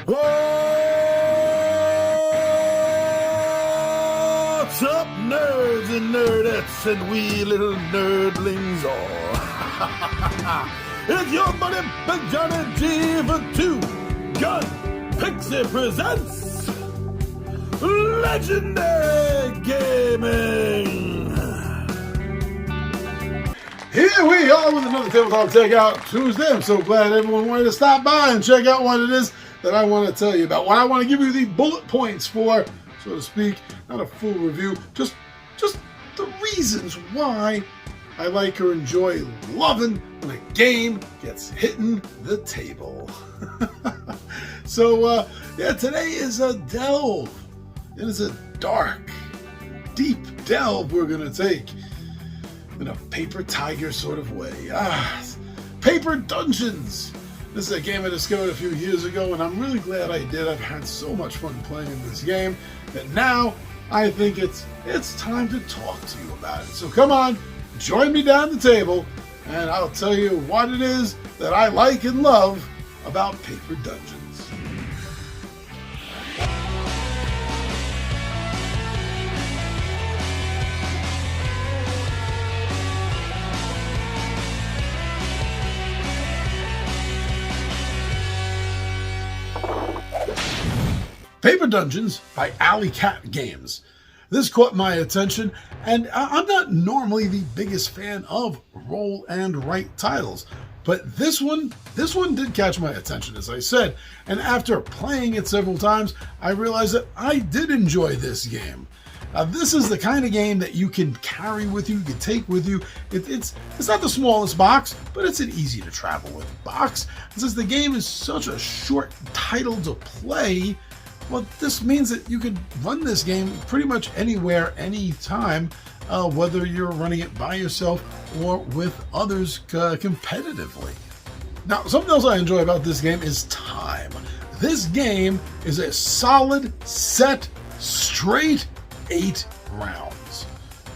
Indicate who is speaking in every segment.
Speaker 1: What's up, nerds and nerdettes and wee little nerdlings all? It's your buddy Big Johnny G for Two Gun Pixie presents Legendary Gaming. Here we are with another Tabletop Takeout Tuesday. I'm so glad everyone wanted to stop by and check out what it is that I want to tell you about. What I want to give you the bullet points for, so to speak, not a full review, just the reasons why I like or enjoy loving when a game gets hitting the table. So, today is a delve. It is a dark, deep delve we're going to take in a Paper Tiger sort of way. Paper Dungeons. This is a game I discovered a few years ago, and I'm really glad I did. I've had so much fun playing this game that now I think it's time to talk to you about it. So come on, join me down the table, and I'll tell you what it is that I like and love about Paper Dungeons. Paper Dungeons by Alley Cat Games. This caught my attention, and I'm not normally the biggest fan of roll and write titles, but this one did catch my attention, as I said, and after playing it several times, I realized that I did enjoy this game. This is the kind of game that you can carry with you, you can take with you. It's not the smallest box, but it's an easy to travel with box. And since the game is such a short title to play, well, this means that you could run this game pretty much anywhere, anytime, whether you're running it by yourself or with others competitively. Now, something else I enjoy about this game is time. This game is a solid, set, straight 8 rounds.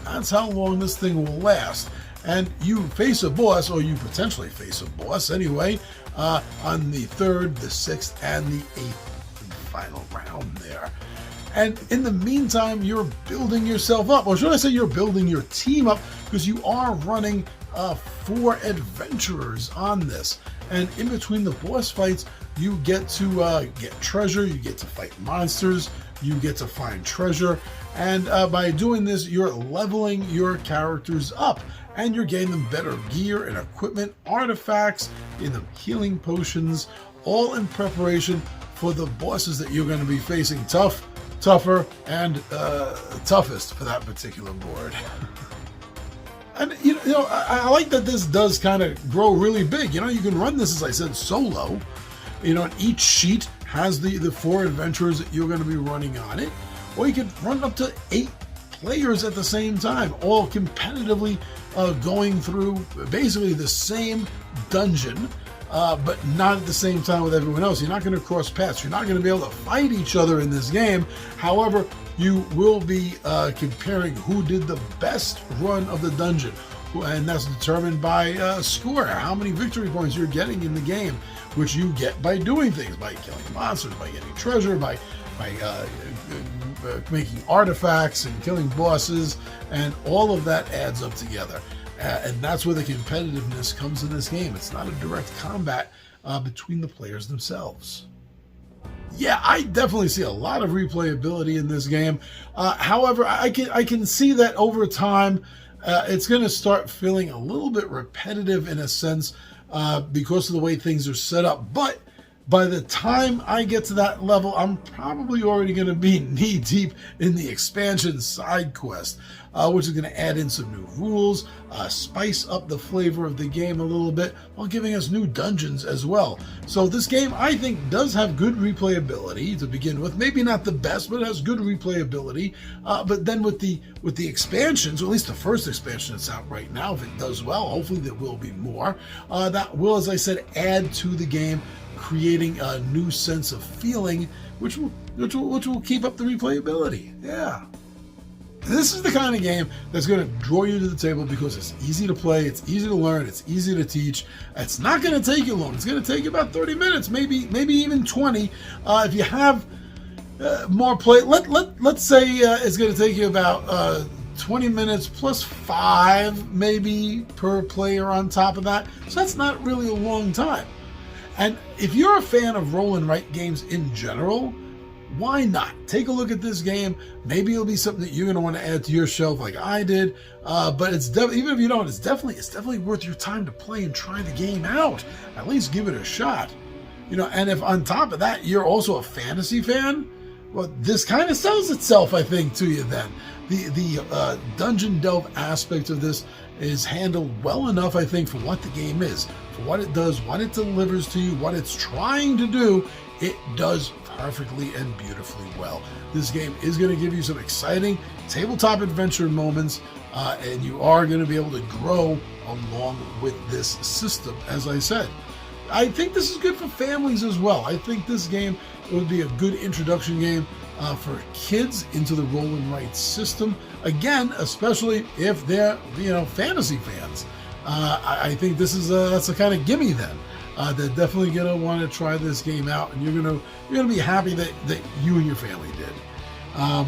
Speaker 1: That's how long this thing will last. And you face a boss, or you potentially face a boss anyway, on the 3rd, the 6th, and the 8th. Final round there. And in the meantime, you're building yourself up, or should I say you're building your team up, because you are running 4 adventurers on this. And in between the boss fights, you get to get treasure, you get to fight monsters, you get to find treasure, and by doing this, you're leveling your characters up, and you're getting them better gear and equipment, artifacts, in them healing potions, all in preparation for the bosses that you're going to be facing, tougher, and toughest for that particular board. And you know, I like that this does kind of grow really big. You know, you can run this, as I said, solo. You know, and each sheet has the 4 adventurers that you're going to be running on it, or you could run up to 8 players at the same time, all competitively going through basically the same dungeon. But not at the same time with everyone else. You're not going to cross paths. You're not going to be able to fight each other in this game. However, you will be comparing who did the best run of the dungeon. And that's determined by score, how many victory points you're getting in the game, which you get by doing things, by killing monsters, by getting treasure, by making artifacts and killing bosses, and all of that adds up together. And that's where the competitiveness comes in this game. It's not a direct combat between the players themselves. Yeah, I definitely see a lot of replayability in this game. However, I can see that over time, it's going to start feeling a little bit repetitive in a sense because of the way things are set up. But by the time I get to that level, I'm probably already going to be knee deep in the expansion side quest, which is going to add in some new rules, spice up the flavor of the game a little bit, while giving us new dungeons as well. So this game, I think, does have good replayability to begin with. Maybe not the best, but it has good replayability. But then with the expansions, or at least the first expansion that's out right now, if it does well, hopefully there will be more. That will, as I said, add to the game, creating a new sense of feeling, which will keep up the replayability. Yeah. This is the kind of game that's going to draw you to the table because it's easy to play, it's easy to learn, it's easy to teach. It's not going to take you long. It's going to take you about 30 minutes, maybe even 20. If you have more play, let's say it's going to take you about 20 minutes plus 5 maybe per player on top of that. So that's not really a long time. And if you're a fan of roll and write games in general, why not? Take a look at this game. Maybe it'll be something that you're going to want to add to your shelf like I did. But it's even if you don't, it's definitely worth your time to play and try the game out. At least give it a shot. And if on top of that, you're also a fantasy fan, well, this kind of sells itself, I think, to you then. The dungeon delve aspect of this is handled well enough, I think, for what the game is, for what it does, what it delivers to you, what it's trying to do. It does perfectly and beautifully well. This game is going to give you some exciting tabletop adventure moments, and you are going to be able to grow along with this system, as I said. I think this is good for families as well. I think this game would be a good introduction game for kids into the roll and write system. Again, especially if they're fantasy fans. I think that's a kind of gimme then. They're definitely gonna want to try this game out, and you're gonna be happy that you and your family did.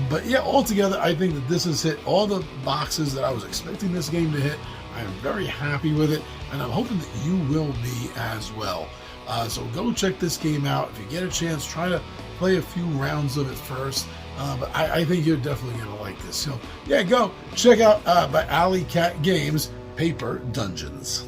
Speaker 1: But yeah, altogether, I think that this has hit all the boxes that I was expecting this game to hit. I am very happy with it, and I'm hoping that you will be as well. So go check this game out. If you get a chance, try to play a few rounds of it first. But I think you're definitely going to like this. So yeah, go check out by Alley Cat Games, Paper Dungeons.